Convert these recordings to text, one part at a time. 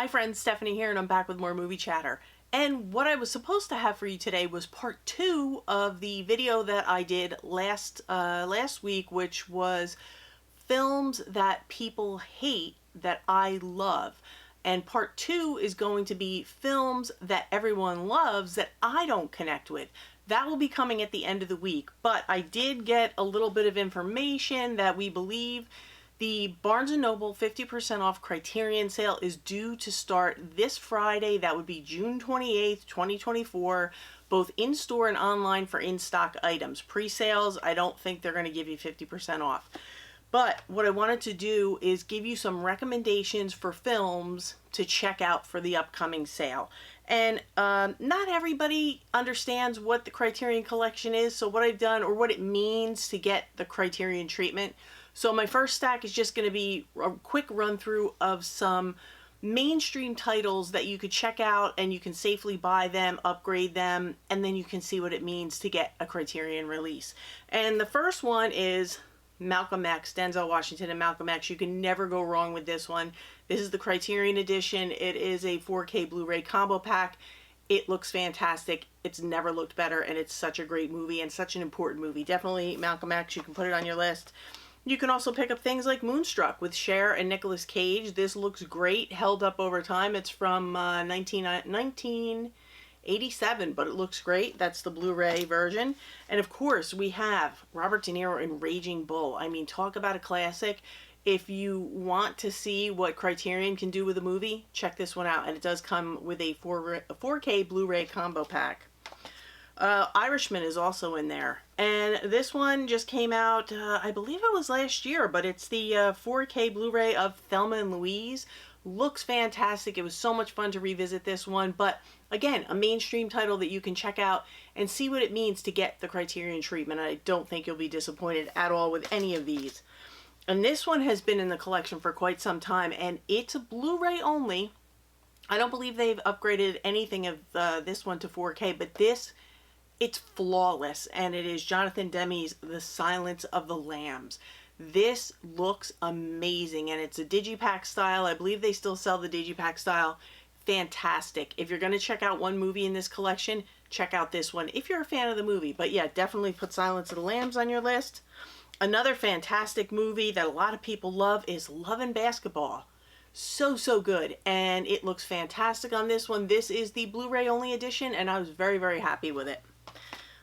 Hi friends, Stephanie here, and I'm back with more movie chatter. And what I was supposed to have for you today was part 2 of the video that I did last week, which was films that people hate that I love. And part 2 is going to be films that everyone loves that I don't connect with. That will be coming at the end of the week, but I did get a little bit of information that we believe the Barnes&Noble 50% off Criterion sale is due to start this Friday. That would be June 28th, 2024, both in-store and online for in-stock items. Pre-sales, I don't think they're going to give you 50% off. But what I wanted to do is give you some recommendations for films to check out for the upcoming sale. And not everybody understands what the Criterion collection is, so what I've done, or what it means to get the Criterion treatment. So my first stack is just going to be a quick run through of some mainstream titles that you could check out and you can safely buy them, upgrade them, and then you can see what it means to get a Criterion release. And the first one is Malcolm X, Denzel Washington and Malcolm X. You can never go wrong with this one. This is the Criterion edition. It is a 4K Blu-ray combo pack. It looks fantastic. It's never looked better, and it's such a great movie and such an important movie. Definitely Malcolm X. You can put it on your list. You can also pick up things like Moonstruck with Cher and Nicolas Cage. This looks great, held up over time. It's from 1987, but it looks great. That's the Blu-ray version. And of course, we have Robert De Niro in Raging Bull. I mean, talk about a classic. If you want to see what Criterion can do with a movie, check this one out. And it does come with a 4K Blu-ray combo pack. Irishman is also in there, and this one just came out, I believe it was last year, but it's the 4K Blu-ray of Thelma and Louise. Looks fantastic. It was so much fun to revisit this one, but again, a mainstream title that you can check out and see what it means to get the Criterion treatment. I don't think you'll be disappointed at all with any of these. And this one has been in the collection for quite some time, and it's a Blu-ray only. I don't believe they've upgraded anything of this one to 4K, but it's flawless, and it is Jonathan Demme's The Silence of the Lambs. This looks amazing, and it's a digipack style. I believe they still sell the digipack style. Fantastic. If you're going to check out one movie in this collection, check out this one if you're a fan of the movie. But yeah, definitely put Silence of the Lambs on your list. Another fantastic movie that a lot of people love is Love and Basketball. So good, and it looks fantastic on this one. This is the Blu-ray only edition, and I was very happy with it.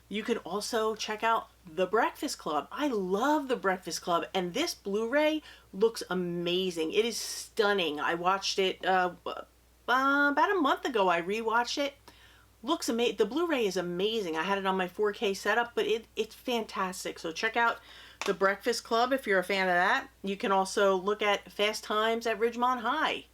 You can also check out The Breakfast Club. I love The Breakfast Club, and this Blu-ray looks amazing. It is stunning. I watched it about a month ago. I rewatched it. Looks amazing. The Blu-ray is amazing. I had it on my 4K setup, but it's fantastic. So check out The Breakfast Club if you're a fan of that. You can also look at Fast Times at Ridgemont High,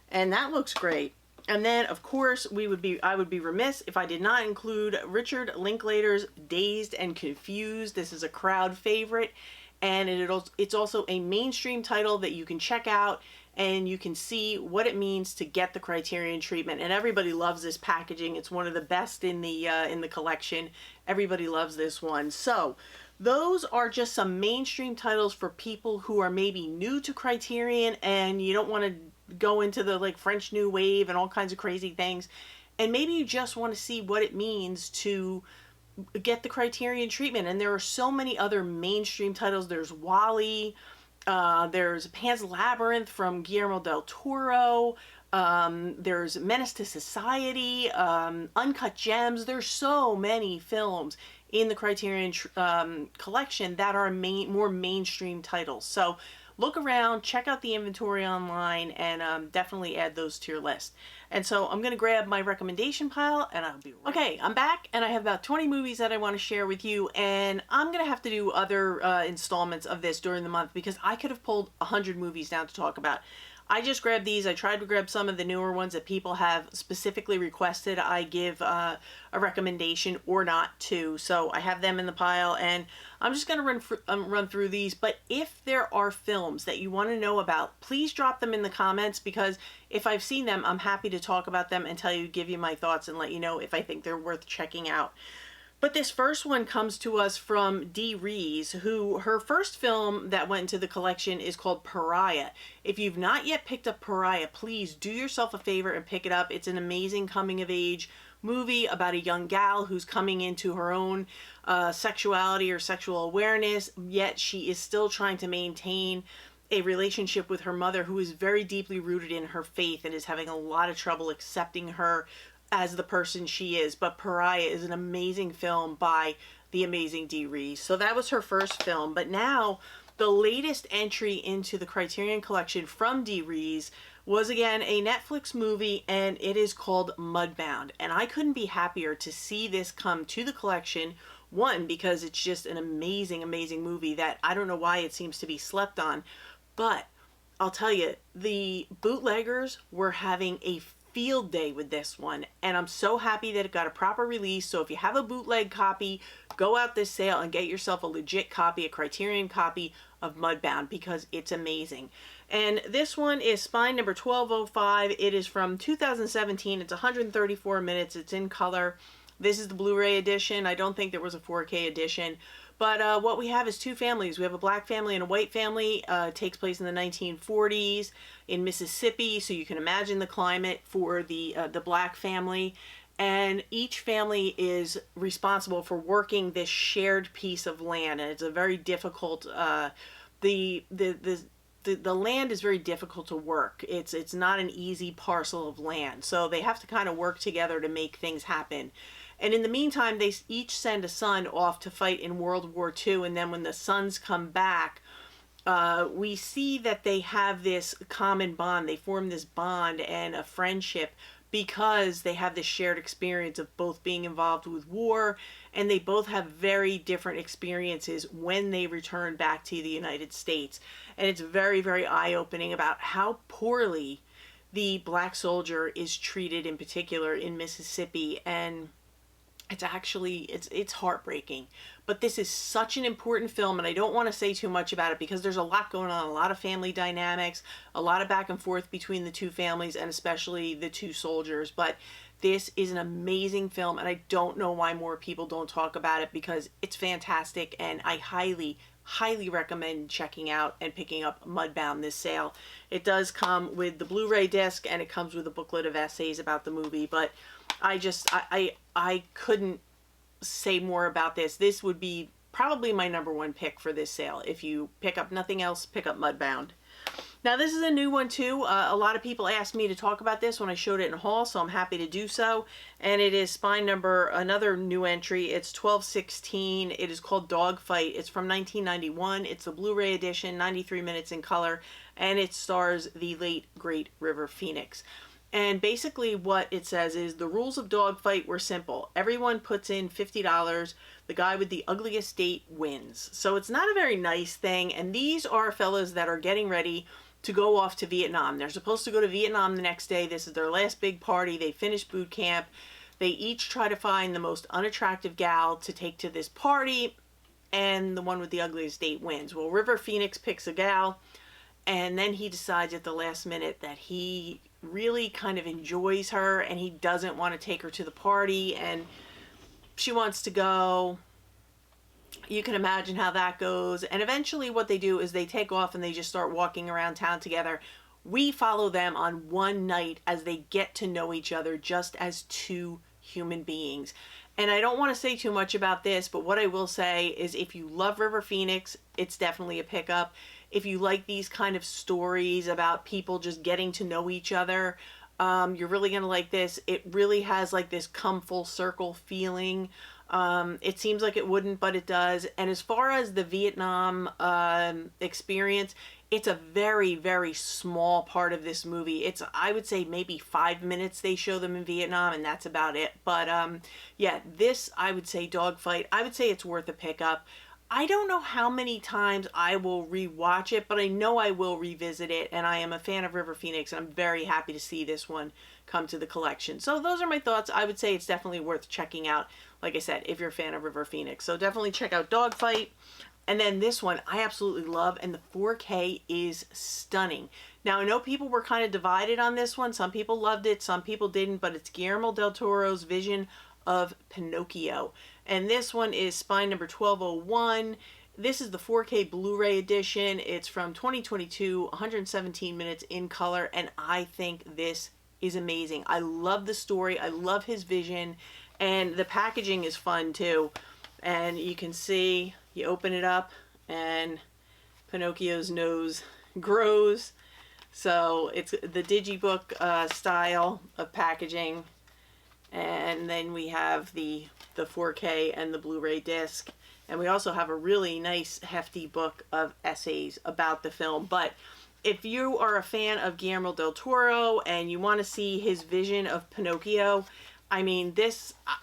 and that looks great. And then, of course, I would be remiss if I did not include Richard Linklater's Dazed and Confused. This is a crowd favorite, and it's also a mainstream title that you can check out, and you can see what it means to get the Criterion treatment. And everybody loves this packaging. It's one of the best in the collection. Everybody loves this one. So those are just some mainstream titles for people who are maybe new to Criterion, and you don't want to go into the French New Wave and all kinds of crazy things, and maybe you just want to see what it means to get the Criterion treatment. And there are so many other mainstream titles. There's WALL-E, there's Pan's Labyrinth from Guillermo del Toro, there's Menace to Society, Uncut Gems. There's so many films in the Criterion collection that are more mainstream titles. So look around, check out the inventory online, and definitely add those to your list. And so I'm going to grab my recommendation pile, and I'll be right back. Okay, I'm back, and I have about 20 movies that I want to share with you, and I'm going to have to do other installments of this during the month because I could have pulled 100 movies down to talk about. I just grabbed these. I tried to grab some of the newer ones that people have specifically requested I give a recommendation or not to. So I have them in the pile, and I'm just going to run through these. But if there are films that you want to know about, please drop them in the comments, because if I've seen them, I'm happy to talk about them and give you my thoughts and let you know if I think they're worth checking out. But this first one comes to us from Dee Rees, who her first film that went into the collection is called Pariah. If you've not yet picked up Pariah, please do yourself a favor and pick it up. It's an amazing coming of age movie about a young gal who's coming into her own sexuality or sexual awareness, yet she is still trying to maintain a relationship with her mother, who is very deeply rooted in her faith and is having a lot of trouble accepting her as the person she is. But Pariah is an amazing film by the amazing Dee Rees. So that was her first film. But now the latest entry into the Criterion collection from Dee Rees was again a Netflix movie, and it is called Mudbound. And I couldn't be happier to see this come to the collection. One, because it's just an amazing, amazing movie that I don't know why it seems to be slept on. But I'll tell you, the bootleggers were having a field day with this one, and I'm so happy that it got a proper release. So if you have a bootleg copy, go out this sale and get yourself a legit copy, a Criterion copy of Mudbound, because it's amazing. And this one is Spine number 1205. It is from 2017. It's 134 minutes. It's in color. This is the Blu-ray edition. I don't think there was a 4K edition. But what we have is two families. We have a black family and a white family. It takes place in the 1940s in Mississippi, so you can imagine the climate for the black family. And each family is responsible for working this shared piece of land, and it's a very difficult. The land is very difficult to work. It's not an easy parcel of land, so they have to kind of work together to make things happen. And in the meantime, they each send a son off to fight in World War II. And then when the sons come back, we see that they have this common bond. They form this bond and a friendship because they have this shared experience of both being involved with war, and they both have very different experiences when they return back to the United States. And it's very, very eye-opening about how poorly the black soldier is treated, in particular in Mississippi. And it's heartbreaking. But this is such an important film, and I don't want to say too much about it because there's a lot going on, a lot of family dynamics, a lot of back and forth between the two families, and especially the two soldiers. But this is an amazing film, and I don't know why more people don't talk about it, because it's fantastic, and I highly, highly recommend checking out and picking up Mudbound this sale. It does come with the Blu-ray disc, and it comes with a booklet of essays about the movie, but I couldn't say more about this. This would be probably my number one pick for this sale. If you pick up nothing else, pick up Mudbound. Now this is a new one too. A lot of people asked me to talk about this when I showed it in haul, so I'm happy to do so. And it is Spine number, another new entry. It's 1216. It is called Dogfight. It's from 1991. It's the Blu-ray edition, 93 minutes in color, and it stars the late great River Phoenix. And basically what it says is the rules of Dogfight were simple. Everyone puts in $50. The guy with the ugliest date wins. So it's not a very nice thing. And these are fellas that are getting ready to go off to Vietnam. They're supposed to go to Vietnam the next day. This is their last big party. They finish boot camp. They each try to find the most unattractive gal to take to this party, and the one with the ugliest date wins. Well, River Phoenix picks a gal, and then he decides at the last minute that he really kind of enjoys her, and he doesn't want to take her to the party, and she wants to go. You can imagine how that goes. And eventually what they do is they take off and they just start walking around town together. We follow them on one night as they get to know each other just as two human beings. And I don't want to say too much about this, but what I will say is if you love River Phoenix, it's definitely a pickup. If you like these kind of stories about people just getting to know each other, you're really going to like this. It really has like this come full circle feeling. It seems like it wouldn't, but it does. And as far as the Vietnam experience, it's a very, very small part of this movie. It's, I would say, maybe 5 minutes they show them in Vietnam, and that's about it. But yeah, this, I would say, Dogfight, I would say it's worth a pickup. I don't know how many times I will rewatch it, but I know I will revisit it, and I am a fan of River Phoenix, and I'm very happy to see this one come to the collection. So those are my thoughts. I would say it's definitely worth checking out, like I said, if you're a fan of River Phoenix. So definitely check out Dogfight. And then this one I absolutely love, and the 4K is stunning. Now, I know people were kind of divided on this one. Some people loved it, some people didn't, but it's Guillermo del Toro's vision of Pinocchio. And this one is spine number 1201. This is the 4K Blu-ray edition. It's from 2022, 117 minutes in color, and I think this is amazing. I love the story. I love his vision, and the packaging is fun too. And you can see, you open it up, and Pinocchio's nose grows. So it's the digibook style of packaging. And then we have the 4K and the Blu-ray disc. And we also have a really nice hefty book of essays about the film. But if you are a fan of Guillermo del Toro and you want to see his vision of Pinocchio, I mean,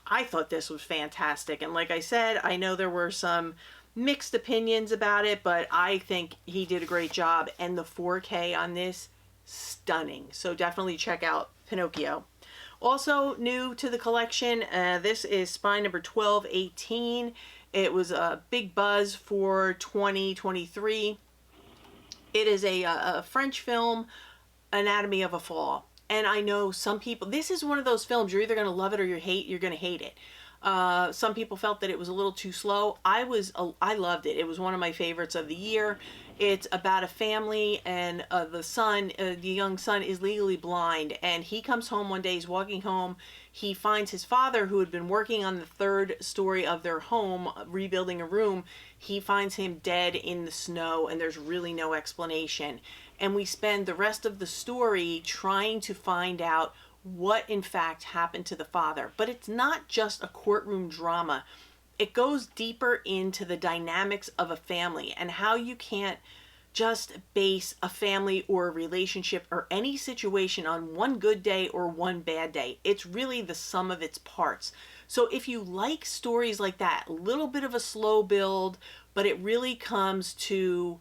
I thought this was fantastic. And like I said, I know there were some mixed opinions about it, but I think he did a great job. And the 4K on this, stunning. So definitely check out Pinocchio. Also new to the collection, this is spine number 1218. It was a big buzz for 2023. It is a French film, Anatomy of a Fall. And I know some people, this is one of those films, you're either going to love it or you're going to hate it. Some people felt that it was a little too slow. I loved it. It was one of my favorites of the year. It's about a family, and the young son is legally blind, and he comes home one day, he's walking home, he finds his father, who had been working on the third story of their home, rebuilding a room. He finds him dead in the snow, and there's really no explanation. And we spend the rest of the story trying to find out what in fact happened to the father. But it's not just a courtroom drama. It goes deeper into the dynamics of a family and how you can't just base a family or a relationship or any situation on one good day or one bad day. It's really the sum of its parts. So if you like stories like that, a little bit of a slow build, but it really comes to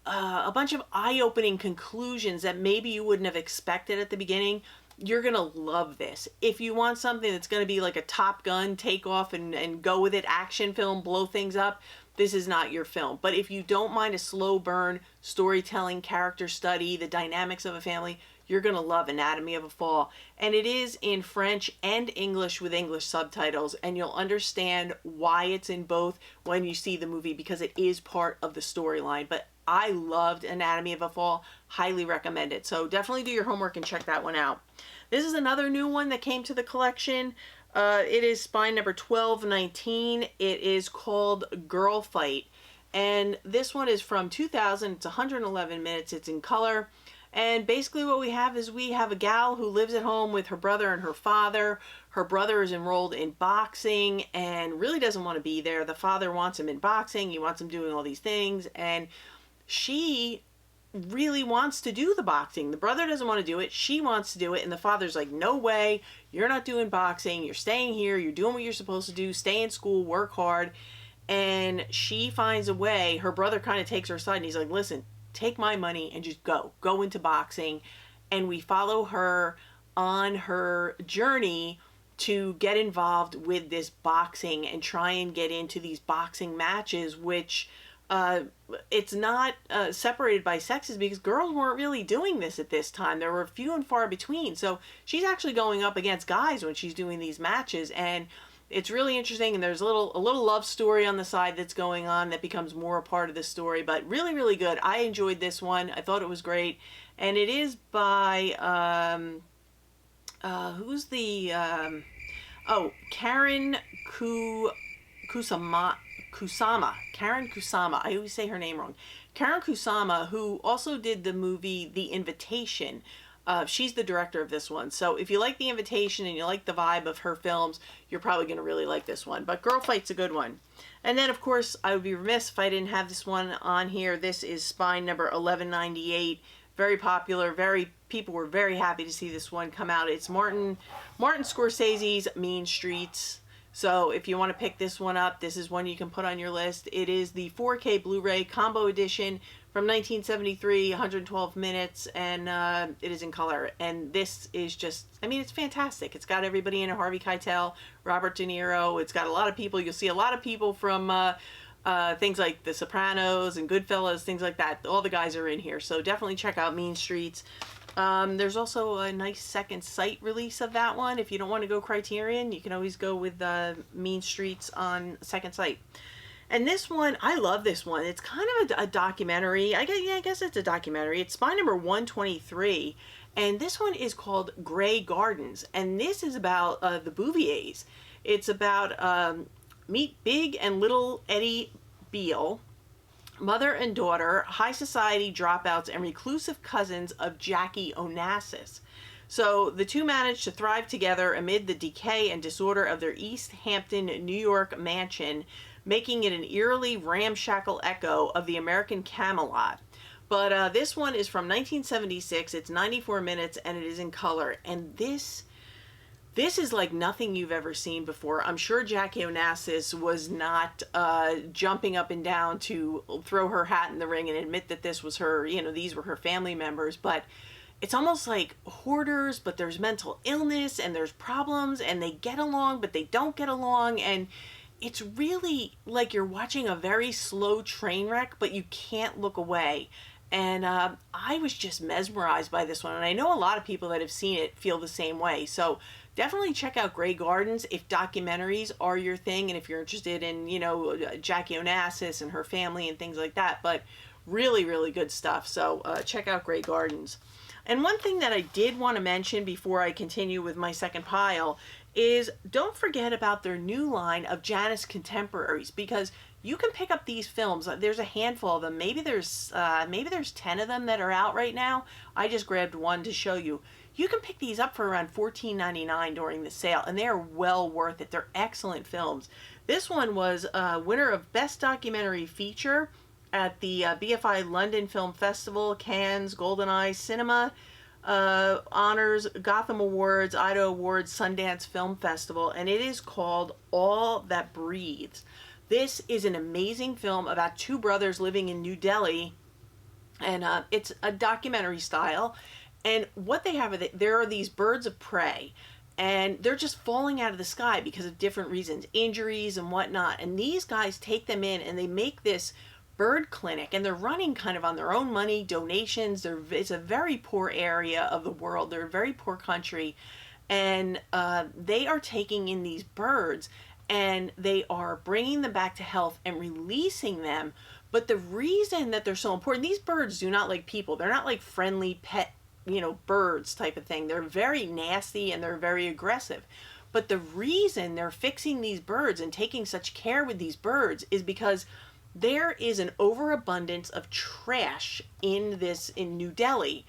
a bunch of eye-opening conclusions that maybe you wouldn't have expected at the beginning, you're going to love this. If you want something that's going to be like a Top Gun, take off and go with it, action film, blow things up, this is not your film. But if you don't mind a slow burn, storytelling, character study, the dynamics of a family, you're going to love Anatomy of a Fall. And it is in French and English with English subtitles, and you'll understand why it's in both when you see the movie, because it is part of the storyline. But I loved Anatomy of a Fall. Highly recommend it. So definitely do your homework and check that one out. This is another new one that came to the collection. It is spine number 1219. It is called Girl Fight. And this one is from 2000. It's 111 minutes. It's in color. And basically what we have is we have a gal who lives at home with her brother and her father. Her brother is enrolled in boxing and really doesn't want to be there. The father wants him in boxing. He wants him doing all these things. And she really wants to do the boxing. The brother doesn't want to do it. She wants to do it. And the father's like, no way. You're not doing boxing. You're staying here. You're doing what you're supposed to do. Stay in school. Work hard. And she finds a way. Her brother kind of takes her aside and he's like, listen, take my money and just go into boxing. And we follow her on her journey to get involved with this boxing and try and get into these boxing matches, which it's not separated by sexes, because girls weren't really doing this at this time. There were few and far between. So she's actually going up against guys when she's doing these matches, and it's really interesting. And there's a little love story on the side that's going on that becomes more a part of the story, but really, really good. I enjoyed this one. I thought it was great. And it is by, who's the, Karen Kusama. Karen Kusama. I always say her name wrong. Karen Kusama, who also did the movie The Invitation. She's the director of this one. So if you like The Invitation and you like the vibe of her films, you're probably going to really like this one. But Girl Fight's a good one. And then, of course, I would be remiss if I didn't have this one on here. This is spine number 1198. Very popular. People were very happy to see this one come out. It's Martin Scorsese's Mean Streets. So if you want to pick this one up, this is one you can put on your list. It is the 4K Blu-ray Combo Edition from 1973, 112 minutes, and it is in color. And this is just, I mean, it's fantastic. It's got everybody in it: Harvey Keitel, Robert De Niro. It's got a lot of people. You'll see a lot of people from things like The Sopranos and Goodfellas, things like that. All the guys are in here, so definitely check out Mean Streets. There's also a nice second sight release of that one. If you don't want to go Criterion, you can always go with Mean Streets on second sight. And this one, I love this one. It's kind of a documentary. I guess it's a documentary. It's spy number 123. And this one is called Grey Gardens. And this is about the Bouviers. It's about meet Big and Little Eddie Beale, mother and daughter, high society dropouts, and reclusive cousins of Jackie Onassis. So the two managed to thrive together amid the decay and disorder of their East Hampton, New York mansion, making it an eerily ramshackle echo of the American Camelot. But this one is from 1976. It's 94 minutes, and it is in color. And this is like nothing you've ever seen before. I'm sure Jackie Onassis was not jumping up and down to throw her hat in the ring and admit that this was her, you know, these were her family members. But it's almost like Hoarders, but there's mental illness and there's problems, and they get along, but they don't get along. And it's really like you're watching a very slow train wreck, but you can't look away. And I was just mesmerized by this one. And I know a lot of people that have seen it feel the same way. So definitely check out Grey Gardens if documentaries are your thing. And if you're interested in, you know, Jackie Onassis and her family and things like that. But really, really good stuff. So check out Grey Gardens. And one thing that I did want to mention before I continue with my second pile is don't forget about their new line of Janus contemporaries, because you can pick up these films. There's a handful of them. Maybe there's 10 of them that are out right now. I just grabbed one to show you. You can pick these up for around $14.99 during the sale, and they are well worth it. They're excellent films. This one was winner of Best Documentary Feature at the BFI London Film Festival, Cannes, GoldenEye Cinema Honors, Gotham Awards, Idaho Awards, Sundance Film Festival, and it is called All That Breathes. This is an amazing film about two brothers living in New Delhi, and it's a documentary style. And what they have, there are these birds of prey, and they're just falling out of the sky because of different reasons, injuries and whatnot. And these guys take them in and they make this bird clinic, and they're running kind of on their own money, donations. It's a very poor area of the world. They're a very poor country, and they are taking in these birds, and they are bringing them back to health and releasing them. But the reason that they're so important, these birds do not like people. They're not like friendly pet, you know, birds type of thing. They're very nasty and they're very aggressive. But the reason they're fixing these birds and taking such care with these birds is because there is an overabundance of trash in New Delhi,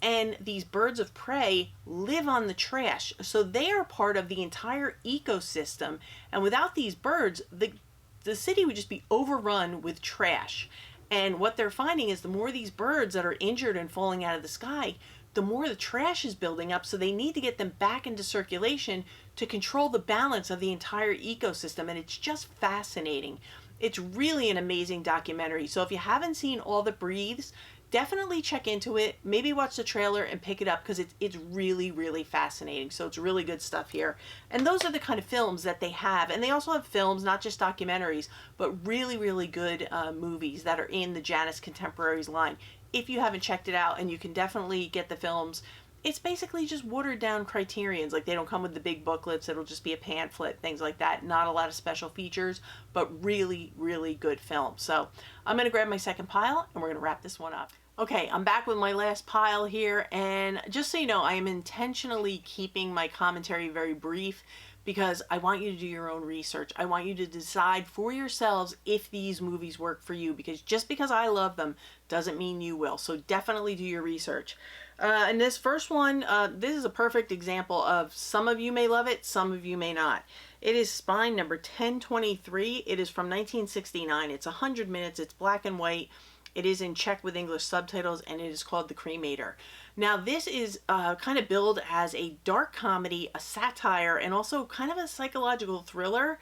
and these birds of prey live on the trash. So they are part of the entire ecosystem, and without these birds, the city would just be overrun with trash. And what they're finding is the more these birds that are injured and falling out of the sky, the more the trash is building up, so they need to get them back into circulation to control the balance of the entire ecosystem. And it's just fascinating. It's really an amazing documentary. So if you haven't seen All That Breathes, definitely check into it. Maybe watch the trailer and pick it up, because it's really, really fascinating. So it's really good stuff here. And those are the kind of films that they have. And they also have films, not just documentaries, but really, really good movies that are in the Janus Contemporaries line. If you haven't checked it out, and you can definitely get the films. It's basically just watered down Criterions. Like, they don't come with the big booklets. It'll just be a pamphlet, things like that. Not a lot of special features, but really, really good film. So I'm going to grab my second pile, and we're going to wrap this one up. Okay, I'm back with my last pile here, and just so you know, I am intentionally keeping my commentary very brief, because I want you to do your own research. I want you to decide for yourselves if these movies work for you, because just because I love them doesn't mean you will. So definitely do your research. And this first one, this is a perfect example of some of you may love it, some of you may not. It is Spine number 1023. It is from 1969. It's 100 minutes. It's black and white. It is in Czech with English subtitles, and it is called The Cremator. Now, this is kind of billed as a dark comedy, a satire, and also kind of a psychological thriller.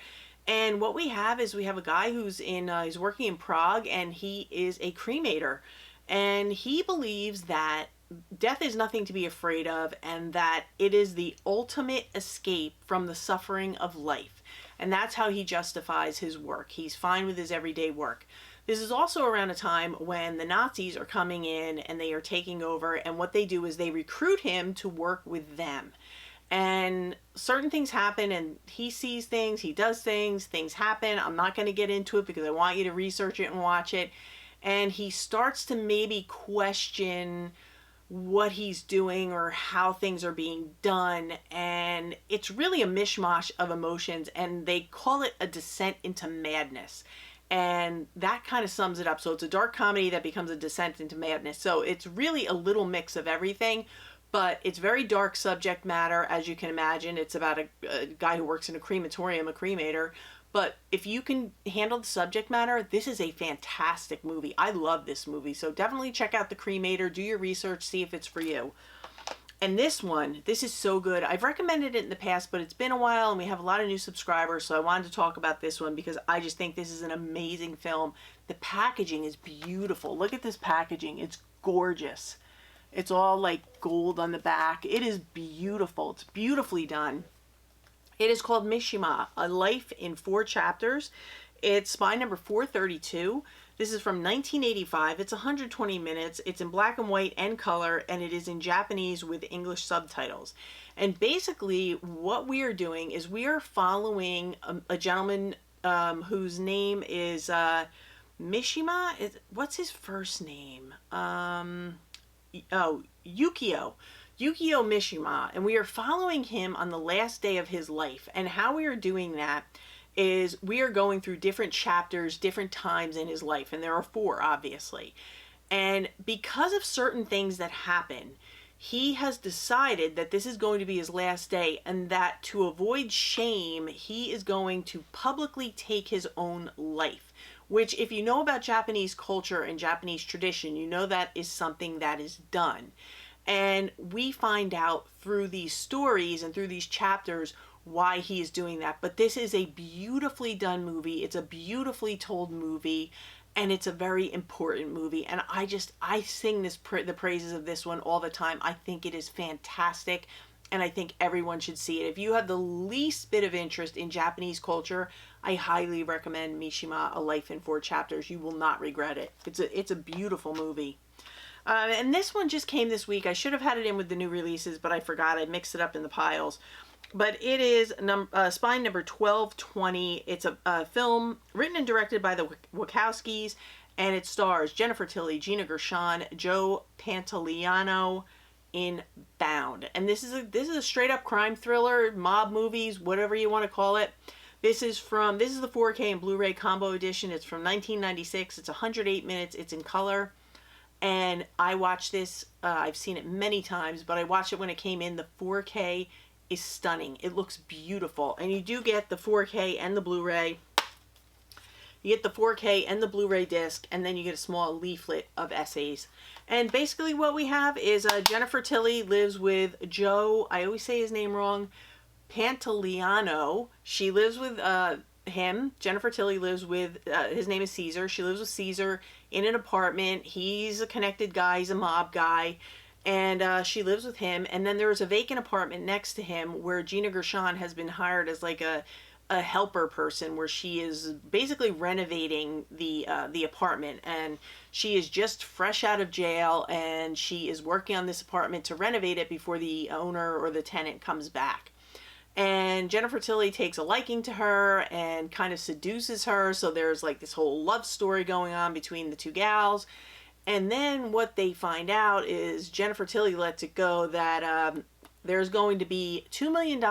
And what we have is we have a guy who's he's working in Prague, and he is a cremator. And he believes that death is nothing to be afraid of, and that it is the ultimate escape from the suffering of life. And that's how he justifies his work. He's fine with his everyday work. This is also around a time when the Nazis are coming in and they are taking over, and what they do is they recruit him to work with them. And certain things happen, and he sees things, he does things, things happen. I'm not going to get into it because I want you to research it and watch it. And he starts to maybe question what he's doing or how things are being done. And it's really a mishmash of emotions, and they call it a descent into madness. And that kind of sums it up. So it's a dark comedy that becomes a descent into madness. So it's really a little mix of everything. But it's very dark subject matter, as you can imagine. It's about a guy who works in a crematorium, a cremator. But if you can handle the subject matter, this is a fantastic movie. I love this movie. So definitely check out The Cremator. Do your research. See if it's for you. And this one, this is so good. I've recommended it in the past, but it's been a while and we have a lot of new subscribers. So I wanted to talk about this one because I just think this is an amazing film. The packaging is beautiful. Look at this packaging. It's gorgeous. It's all like gold on the back. It is beautiful. It's beautifully done. It is called Mishima, A Life in 4 Chapters. It's spine number 432. This is from 1985. It's 120 minutes. It's in black and white and color, and it is in Japanese with English subtitles. And basically what we are doing is we are following a gentleman whose name is Mishima. What's his first name? Yukio Mishima, and we are following him on the last day of his life. And how we are doing that is we are going through different chapters, different times in his life, and there are 4 obviously. And because of certain things that happen, he has decided that this is going to be his last day, and that to avoid shame, he is going to publicly take his own life. Which, if you know about Japanese culture and Japanese tradition, you know that is something that is done. And we find out through these stories and through these chapters why he is doing that. But this is a beautifully done movie. It's a beautifully told movie. And it's a very important movie. And I sing the praises of this one all the time. I think it is fantastic. And I think everyone should see it. If you have the least bit of interest in Japanese culture, I highly recommend Mishima, A Life in 4 Chapters. You will not regret it. It's a beautiful movie. And this one just came this week. I should have had it in with the new releases, but I forgot. I mixed it up in the piles. But it is spine number 1220. It's a film written and directed by the Wachowskis, and it stars Jennifer Tilly, Gina Gershon, Joe Pantoliano in Bound. And this is a straight up crime thriller, mob movies, whatever you want to call it. This is the 4K and Blu-ray combo edition. It's from 1996. It's 108 minutes. It's in color. And I watched this, I've seen it many times, but I watched it when it came in. The 4K is stunning. It looks beautiful. And you do get the 4K and the Blu-ray. You get the 4K and the Blu-ray disc, and then you get a small leaflet of essays. And basically what we have is Jennifer Tilly lives with Joe, I always say his name wrong, Pantoliano. She lives with him. Jennifer Tilly lives with, his name is Caesar. She lives with Caesar in an apartment. He's a connected guy. He's a mob guy. And she lives with him. And then there's a vacant apartment next to him where Gina Gershon has been hired as like a helper person, where she is basically renovating the apartment. And she is just fresh out of jail, and she is working on this apartment to renovate it before the owner or the tenant comes back. And Jennifer Tilly takes a liking to her and kind of seduces her. So there's like this whole love story going on between the 2 gals. And then what they find out is Jennifer Tilly lets it go that there's going to be $2 million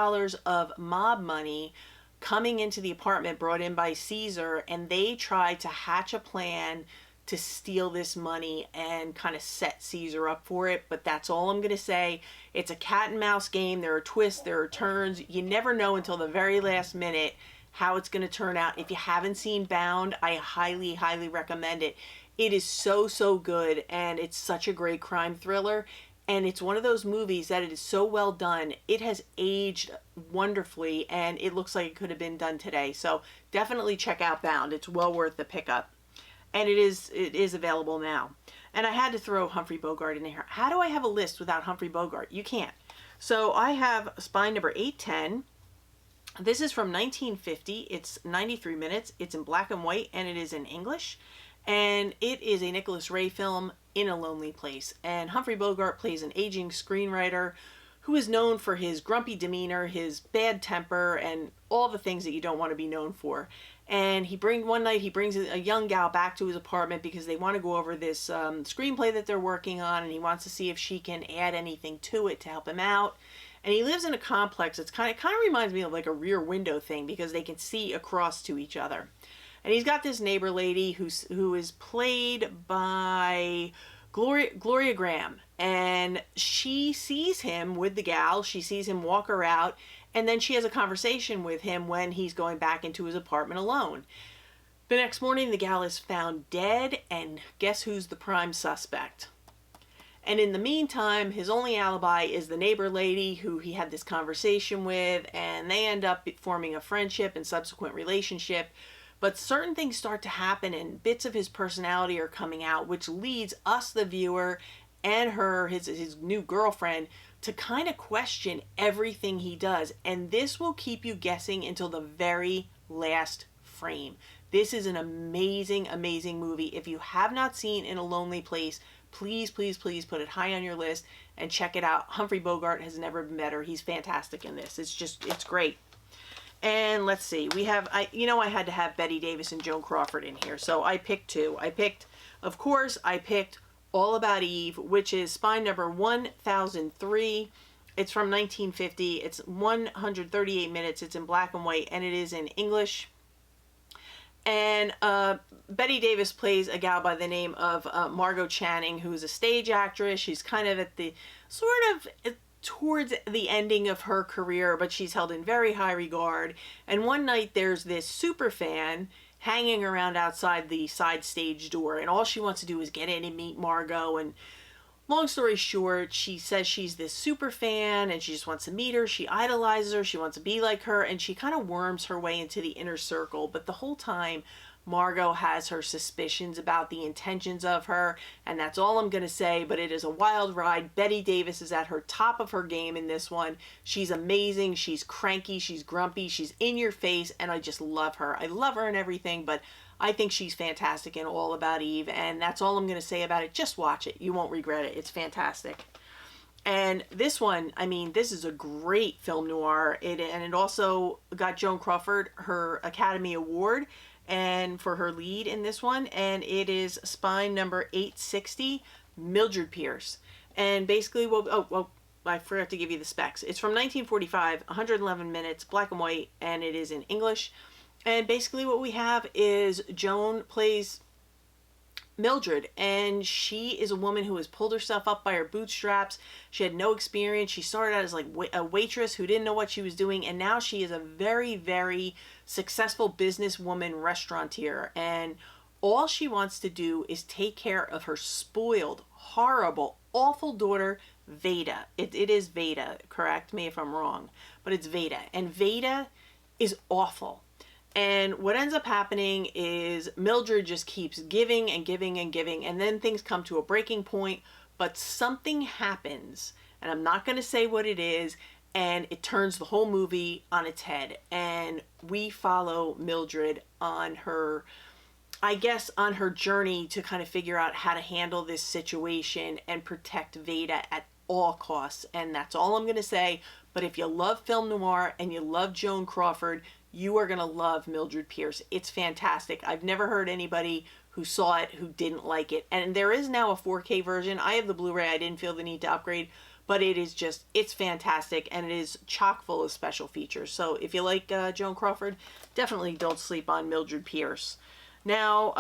of mob money coming into the apartment brought in by Caesar. And they try to hatch a plan to steal this money and kind of set Caesar up for it. But that's all I'm going to say. It's a cat and mouse game. There are twists, there are turns. You never know until the very last minute how it's going to turn out. If you haven't seen Bound, I highly, highly recommend it. It is so, so good, and it's such a great crime thriller. And it's one of those movies that it is so well done. It has aged wonderfully, and it looks like it could have been done today. So definitely check out Bound. It's well worth the pickup. And it is available now. And I had to throw Humphrey Bogart in there. How do I have a list without Humphrey Bogart? You can't. So I have spine number 810. This is from 1950. It's 93 minutes. It's in black and white, and it is in English. And it is a Nicholas Ray film, In a Lonely Place. And Humphrey Bogart plays an aging screenwriter who is known for his grumpy demeanor, his bad temper, and all the things that you don't want to be known for. And one night he brings a young gal back to his apartment because they want to go over this screenplay that they're working on, and he wants to see if she can add anything to it to help him out. And he lives in a complex. It kind of reminds me of like a Rear Window thing because they can see across to each other. And he's got this neighbor lady who is played by Gloria Graham, and she sees him with the gal. She sees him walk her out, and then she has a conversation with him when he's going back into his apartment alone. The next morning, the gal is found dead, and guess who's the prime suspect? And in the meantime, his only alibi is the neighbor lady who he had this conversation with, and they end up forming a friendship and subsequent relationship. But certain things start to happen and bits of his personality are coming out, which leads us, the viewer, and his new girlfriend, to kind of question everything he does. And this will keep you guessing until the very last frame. This is an amazing, amazing movie. If you have not seen In a Lonely Place, please, please, please put it high on your list and check it out. Humphrey Bogart has never been better. He's fantastic in this. It's great. And let's see, we have, I had to have Bette Davis and Joan Crawford in here, so I picked two. I picked All About Eve, which is spine number 1003. It's from 1950. It's 138 minutes. It's in black and white, and it is in English. And Bette Davis plays a gal by the name of Margot Channing, who's a stage actress. She's kind of at the towards the ending of her career, but she's held in very high regard. And one night there's this super fan hanging around outside the side stage door, and all she wants to do is get in and meet Margot. And long story short, she says she's this super fan and she just wants to meet her. She idolizes her. She wants to be like her, and she kind of worms her way into the inner circle. But the whole time, Margot has her suspicions about the intentions of her, and that's all I'm going to say, but it is a wild ride. Bette Davis is at her top of her game in this one. She's amazing. She's cranky. She's grumpy. She's in your face, and I just love her. I love her and everything, but I think she's fantastic in All About Eve, and that's all I'm going to say about it. Just watch it. You won't regret it. It's fantastic. And this one, I mean, this is a great film noir. And it also got Joan Crawford her Academy Award and for her lead in this one, and it is spine number 860, Mildred Pierce. And basically, I forgot to give you the specs. It's from 1945, 111 minutes, black and white, and it is in English. And basically what we have is Joan plays Mildred, and she is a woman who has pulled herself up by her bootstraps. She had no experience. She started out as like a waitress who didn't know what she was doing, and now she is a very, very successful businesswoman restaurateur, and all she wants to do is take care of her spoiled, horrible, awful daughter, Veda. It is Veda, correct me if I'm wrong, but it's Veda, and Veda is awful. And what ends up happening is Mildred just keeps giving and giving and giving, and then things come to a breaking point, but something happens, and I'm not going to say what it is, and it turns the whole movie on its head. And we follow Mildred on her, I guess, on her journey to kind of figure out how to handle this situation and protect Veda at all costs. And that's all I'm going to say. But if you love film noir and you love Joan Crawford, you are going to love Mildred Pierce. It's fantastic. I've never heard anybody who saw it who didn't like it. And there is now a 4K version. I have the Blu-ray. I didn't feel the need to upgrade, but it is just, it's fantastic, and it is chock full of special features. So if you like Joan Crawford, definitely don't sleep on Mildred Pierce. Now,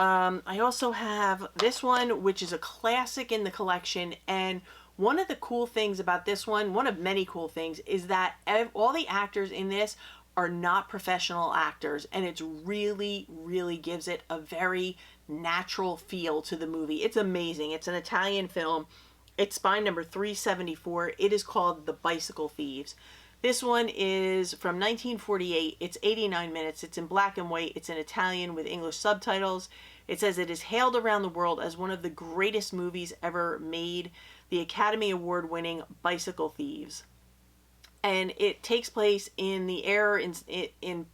I also have this one, which is a classic in the collection, and one of the cool things about this one of many cool things, is that all the actors in this are not professional actors, and it's really, really gives it a very natural feel to the movie. It's amazing. It's an Italian film. It's spine number 374. It is called The Bicycle Thieves. This one is from 1948. It's 89 minutes. It's in black and white. It's in Italian with English subtitles. It says it is hailed around the world as one of the greatest movies ever made. The Academy Award winning Bicycle Thieves. and it takes place in the era in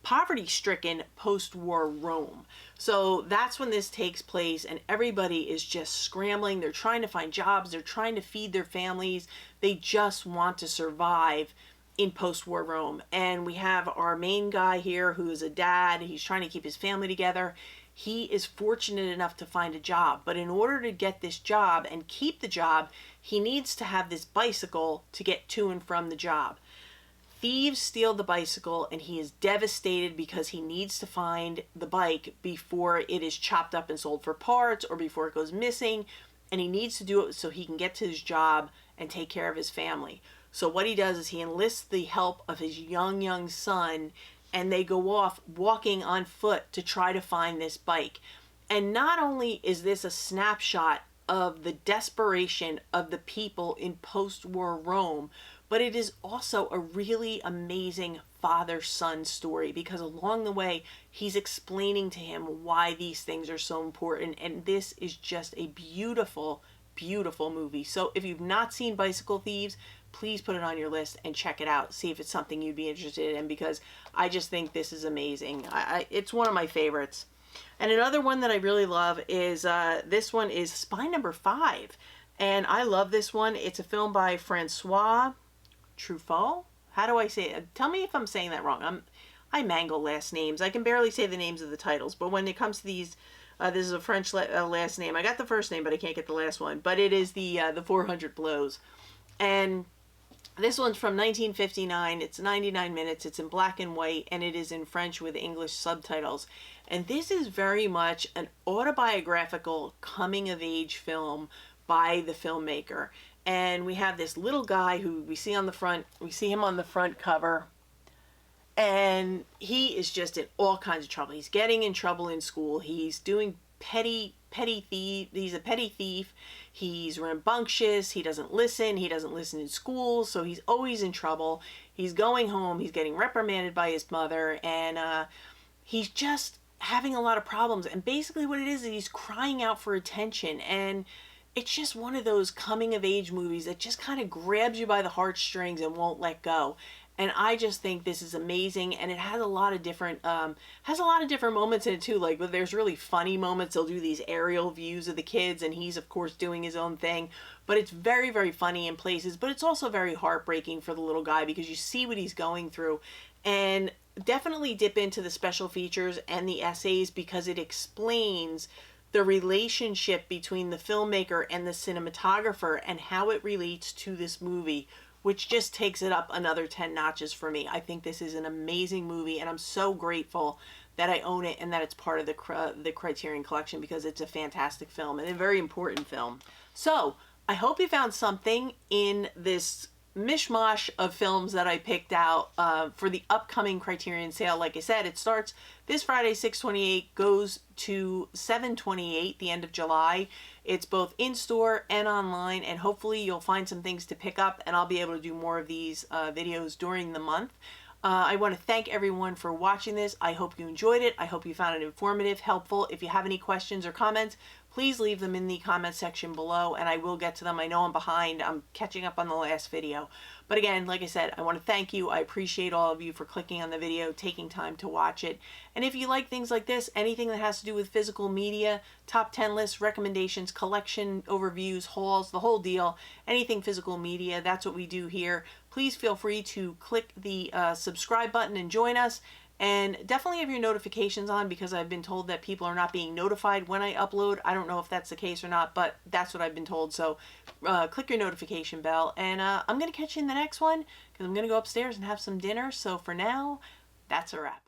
poverty-stricken post-war Rome. So that's when this takes place, and everybody is just scrambling. They're trying to find jobs. They're trying to feed their families. They just want to survive in post-war Rome. And we have our main guy here who is a dad. He's trying to keep his family together. He is fortunate enough to find a job, but in order to get this job and keep the job, he needs to have this bicycle to get to and from the job. Thieves steal the bicycle, and he is devastated because he needs to find the bike before it is chopped up and sold for parts or before it goes missing, and he needs to do it so he can get to his job and take care of his family. So what he does is he enlists the help of his young son, and they go off walking on foot to try to find this bike. And not only is this a snapshot of the desperation of the people in post-war Rome, but it is also a really amazing father-son story, because along the way he's explaining to him why these things are so important, and this is just a beautiful movie. So if you've not seen Bicycle Thieves, please put it on your list and check it out. See if it's something you'd be interested in, because I just think this is amazing. It's one of my favorites. And another one that I really love is this one is Spy Number 5, and I love this one. It's a film by Francois Truffaut. How do I say it? Tell me if I'm saying that wrong. I mangle last names. I can barely say the names of the titles, but when it comes to these, this is a French last name. I got the first name, but I can't get the last one. But it is the 400 Blows, and this one's from 1959. It's 99 minutes. It's in black and white, and it is in French with English subtitles. And this is very much an autobiographical coming-of-age film by the filmmaker. And we have this little guy who we see on the front. We see him on the front cover, and he is just in all kinds of trouble. He's getting in trouble in school. He's doing petty thief. He's a petty thief. He's rambunctious. He doesn't listen. He doesn't listen in school, so he's always in trouble. He's going home. He's getting reprimanded by his mother, and he's just having a lot of problems. And basically what it is he's crying out for attention, and it's just one of those coming of age movies that just kind of grabs you by the heartstrings and won't let go. And I just think this is amazing, and it has a lot of different moments in it too. Like, there's really funny moments. They'll do these aerial views of the kids, and he's of course doing his own thing. But it's very funny in places. But it's also very heartbreaking for the little guy, because you see what he's going through. And definitely dip into the special features and the essays, because it explains the relationship between the filmmaker and the cinematographer and how it relates to this movie, which just takes it up another 10 notches for me. I think this is an amazing movie, and I'm so grateful that I own it and that it's part of the Criterion collection, because it's a fantastic film and a very important film. So I hope you found something in this mishmash of films that I picked out for the upcoming Criterion sale. Like I said, it starts this Friday, 6/28, goes to 7/28, the end of July. It's both in-store and online, and hopefully you'll find some things to pick up, and I'll be able to do more of these videos during the month. I want to thank everyone for watching this. I hope you enjoyed it. I hope you found it informative, helpful. If you have any questions or comments, please leave them in the comment section below, and I will get to them. I know I'm behind. I'm catching up on the last video. But again, like I said, I want to thank you. I appreciate all of you for clicking on the video, taking time to watch it. And if you like things like this, anything that has to do with physical media, top 10 lists, recommendations, collection overviews, hauls, the whole deal, anything physical media, that's what we do here. Please feel free to click the subscribe button and join us. And definitely have your notifications on, because I've been told that people are not being notified when I upload. I don't know if that's the case or not, but that's what I've been told. So click your notification bell, and I'm going to catch you in the next one, because I'm going to go upstairs and have some dinner. So for now, that's a wrap.